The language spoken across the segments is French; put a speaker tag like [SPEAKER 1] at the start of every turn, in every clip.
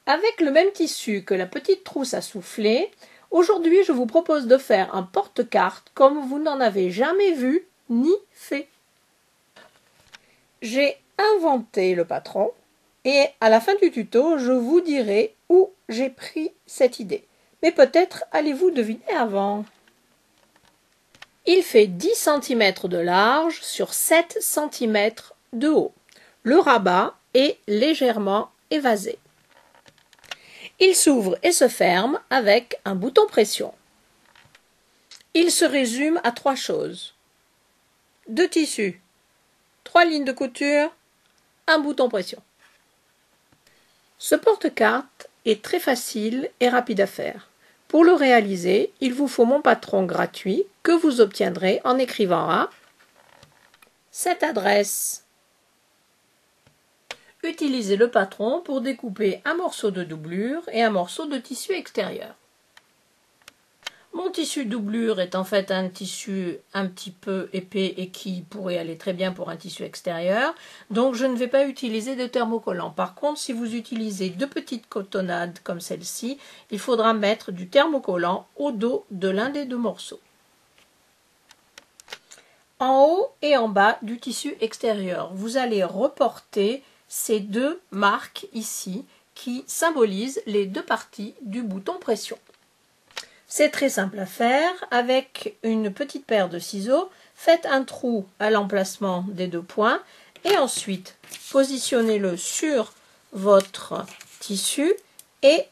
[SPEAKER 1] Avec le même tissu que la petite trousse à souffler, aujourd'hui je vous propose de faire un porte-carte comme vous n'en avez jamais vu ni fait. J'ai inventé le patron et à la fin du tuto, je vous dirai où j'ai pris cette idée. Mais peut-être allez-vous deviner avant. Il fait 10 cm de large sur 7 cm de haut. Le rabat est légèrement évasé. Il s'ouvre et se ferme avec un bouton pression. Il se résume à 3 choses. 2 tissus, 3 lignes de couture, un bouton pression. Ce porte-carte est très facile et rapide à faire. Pour le réaliser, il vous faut mon patron gratuit que vous obtiendrez en écrivant à cette adresse. Utilisez le patron pour découper un morceau de doublure et un morceau de tissu extérieur. Mon tissu doublure est en fait un tissu un petit peu épais et qui pourrait aller très bien pour un tissu extérieur, donc je ne vais pas utiliser de thermocollant. Par contre, si vous utilisez de petites cotonnades comme celle-ci, il faudra mettre du thermocollant au dos de l'un des deux morceaux. En haut et en bas du tissu extérieur, vous allez reporter ces deux marques ici qui symbolisent les deux parties du bouton pression. C'est très simple à faire. Avec une petite paire de ciseaux, faites un trou à l'emplacement des deux points et ensuite positionnez-le sur votre tissu et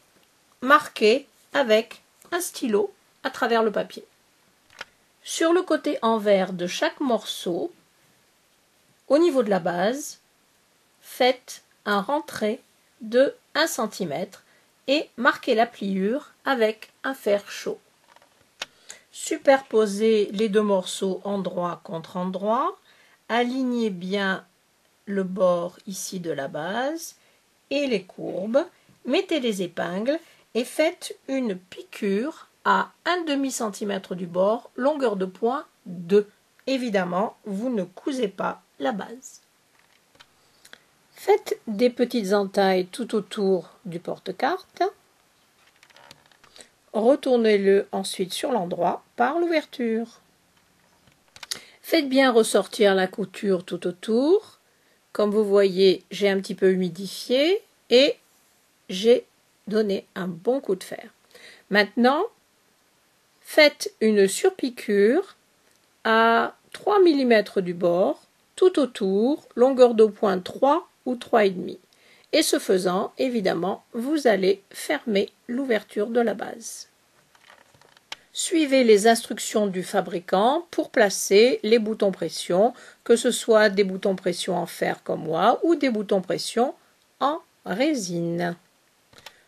[SPEAKER 1] marquez avec un stylo à travers le papier. Sur le côté envers de chaque morceau, au niveau de la base, faites un rentré de 1 cm et marquez la pliure avec un fer chaud. Superposez les deux morceaux endroit contre endroit, alignez bien le bord ici de la base et les courbes, mettez les épingles et faites une piqûre à 1/2 cm du bord, longueur de point 2. Évidemment, vous ne cousez pas la base. Faites des petites entailles tout autour du porte-carte. Retournez-le ensuite sur l'endroit par l'ouverture. Faites bien ressortir la couture tout autour. Comme vous voyez, j'ai un petit peu humidifié et j'ai donné un bon coup de fer. Maintenant, faites une surpiqûre à 3 mm du bord, tout autour, longueur de pointe 3 ou 3,5. Et ce faisant, évidemment, vous allez fermer l'ouverture de la base. Suivez les instructions du fabricant pour placer les boutons pression, que ce soit des boutons pression en fer comme moi ou des boutons pression en résine.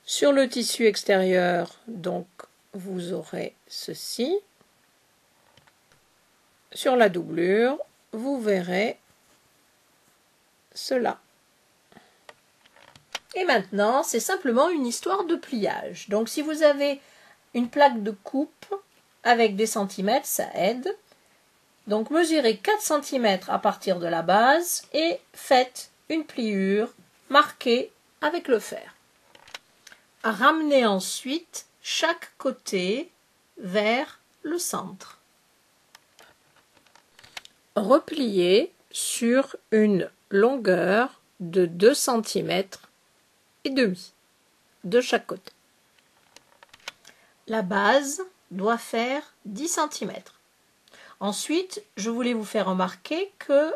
[SPEAKER 1] Sur le tissu extérieur, donc, vous aurez ceci. Sur la doublure, vous verrez cela. Et maintenant, c'est simplement une histoire de pliage. Donc, si vous avez une plaque de coupe avec des centimètres, ça aide. Donc, mesurez 4 cm à partir de la base et faites une pliure marquée avec le fer. Ramenez ensuite chaque côté vers le centre. Repliez sur une longueur de 2 cm et demi de chaque côté. La base doit faire 10 cm. Ensuite, je voulais vous faire remarquer que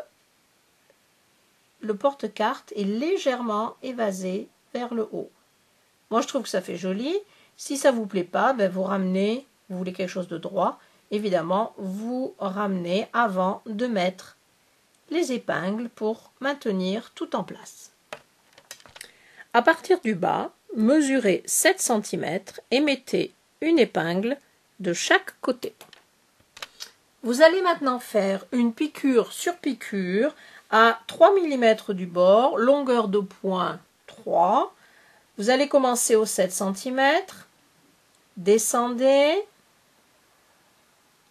[SPEAKER 1] le porte-carte est légèrement évasé vers le haut. Moi, je trouve que ça fait joli. Si ça ne vous plaît pas, vous ramenez, vous voulez quelque chose de droit, évidemment, vous ramenez avant de mettre les épingles pour maintenir tout en place. À partir du bas, mesurez 7 cm et mettez une épingle de chaque côté. Vous allez maintenant faire une piqûre sur piqûre à 3 mm du bord, longueur de point 3. Vous allez commencer au 7 cm, descendez,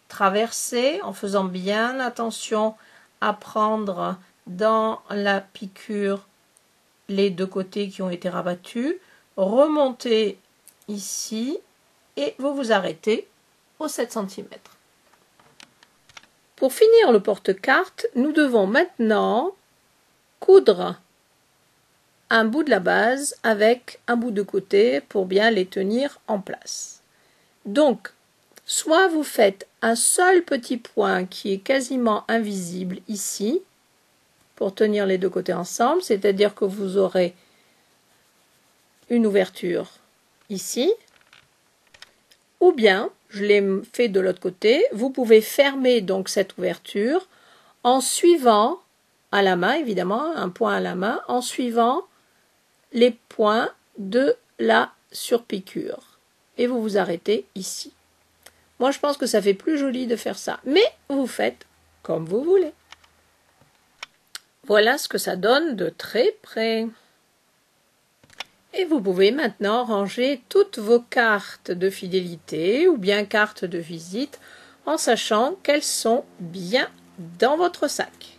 [SPEAKER 1] traversez en faisant bien attention à prendre dans la piqûre les deux côtés qui ont été rabattus. remontez ici et vous vous arrêtez aux 7 cm. Pour finir le porte-carte, nous devons maintenant coudre un bout de la base avec un bout de côté pour bien les tenir en place. Donc, soit vous faites un seul petit point qui est quasiment invisible ici, pour tenir les deux côtés ensemble, c'est-à-dire que vous aurez une ouverture ici, ou bien, je l'ai fait de l'autre côté, vous pouvez fermer donc cette ouverture en suivant, à la main évidemment, un point à la main, en suivant les points de la surpiqûre. Et vous vous arrêtez ici. Moi, je pense que ça fait plus joli de faire ça, mais vous faites comme vous voulez. Voilà ce que ça donne de très près. Et vous pouvez maintenant ranger toutes vos cartes de fidélité ou bien cartes de visite en sachant qu'elles sont bien dans votre sac.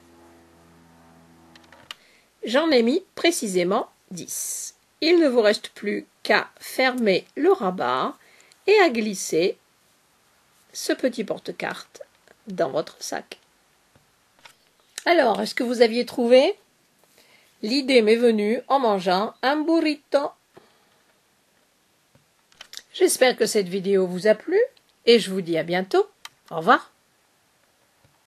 [SPEAKER 1] J'en ai mis précisément 10. Il ne vous reste plus qu'à fermer le rabat et à glisser ce petit porte-carte dans votre sac. Alors, est-ce que vous aviez trouvé? L'idée m'est venue en mangeant un burrito. J'espère que cette vidéo vous a plu et je vous dis à bientôt. Au revoir.